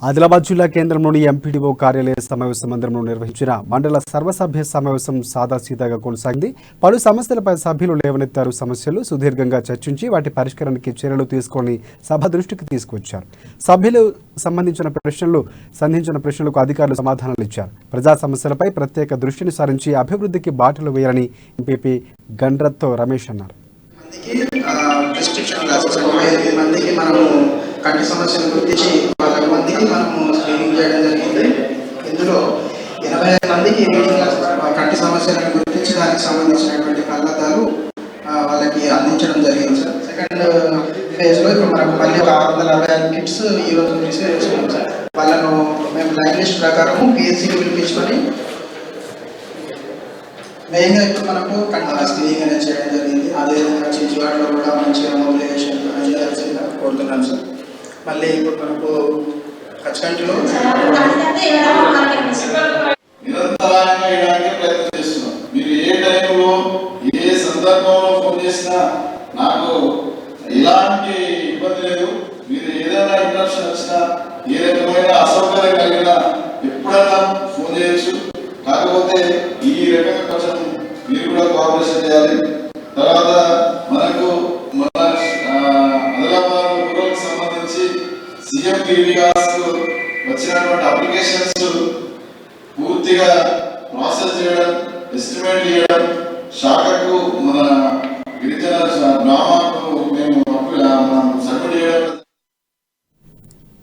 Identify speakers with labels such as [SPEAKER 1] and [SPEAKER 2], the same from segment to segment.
[SPEAKER 1] ఆదిలాబాద్ జిల్లా కేంద్రంలోని ఎంపీడీఓ కార్యాలయ సమావేశ మందిరంలో నిర్వహించిన మండల సర్వసభ్య సమావేశం సాదాసీదాగా కొనసాగింది. పలు సమస్యలపై సభ్యులు లేవనెత్తారు. సమస్యలు సుదీర్ఘంగా చర్చించి వాటి పరిష్కారానికి చర్యలు తీసుకొని సభ దృష్టికి తీసుకొచ్చారు. సభ్యులు సంధించిన ప్రశ్నలకు అధికారులు సమాధానాలు ఇచ్చారు. ప్రజా సమస్యలపై ప్రత్యేక దృష్టిని సారించి అభివృద్ధికి బాటలు వేయాలని ఎంపీపీ గండ్రత్తో రమేష్ అన్నారు.
[SPEAKER 2] కంటి సమస్యను గుర్తించి 10 మందికి మనము స్క్రీనింగ్ చేయడం జరిగింది. ఇందులో 85 మందికి కంటి సమస్యలను గుర్తించి దానికి సంబంధించినటువంటి కళ్ళద్దాలు వాళ్ళకి అందించడం జరిగింది సార్. సెకండ్ ఫేజ్లో ఇప్పుడు మనకు మళ్ళీ 645 కిట్స్ ఈరోజు రిసీవ్ చేసుకున్నాం సార్. వాళ్ళను మేము లైన్ లిస్ట్ ప్రకారము పిహెచ్సికి పిలిపించుకొని మెయిన్గా ఇప్పుడు మనకు కంటి స్క్రీనింగ్ అనేది చేయడం జరిగింది. అదేవిధంగా చిచ్చివాడలో కూడా మంచిగా మొబిలైజేషన్ చేయాల్సిందిగా కోరుతున్నాం సార్. మళ్ళీ ఇప్పుడు మనకు ఖచ్చితంగా
[SPEAKER 3] నిరంతరాయంగా ఇవ్వడానికి ప్రయత్నం చేస్తున్నాం. మీరు ఏ టైంలో ఏ సందర్భంలో ఫోన్ చేసినా నాకు ఎలాంటి ఇబ్బంది లేదు. మీరు ఏదైనా ఇంటరప్షన్ వచ్చినా ఏ రకమైన అసౌకర్యం కలిగినా ఎప్పుడైనా ఫోన్ చేయొచ్చు. కాకపోతే ఈ రకంగా కొంచెం మీరు కూడా కోఆపరేషన్ చేయాలి. తర్వాత మనకు సీఎం వికాస్ వచ్చినటువంటి అప్లికేషన్స్ పూర్తిగా ప్రాసెస్ చేయడం, ఎస్టిమేట్ చేయడం, శాఖకు మన గిరిజన గ్రామాలకు మేము సబ్మిట్ చేయడం.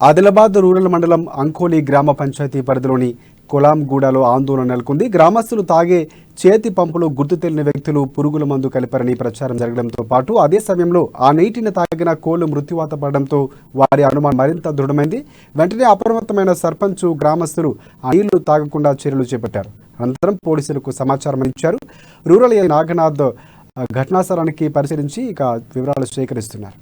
[SPEAKER 1] ఆదిలాబాద్ రూరల్ మండలం అంకోలి గ్రామ పంచాయతీ పరిధిలోని కొలాంగూడలో ఆందోళన నెలకొంది. గ్రామస్తులు తాగే చేతి పంపులో గుర్తు తెలియని వ్యక్తులు పురుగుల మందు కలిపారని ప్రచారం జరగడంతో పాటు అదే సమయంలో ఆ నీటిని తాగిన కోళ్లు మృత్యువాత పడడంతో వారి అనుమానం మరింత దృఢమైంది. వెంటనే అప్రమత్తమైన సర్పంచ్ గ్రామస్తులు ఆ నీళ్లు తాగకుండా చర్యలు చేపట్టారు. అనంతరం పోలీసులకు సమాచారం ఇచ్చారు. రూరల్ నాగనాథ్ ఘటనా స్థలానికి పరిశీలించి వివరాలు సేకరిస్తున్నారు.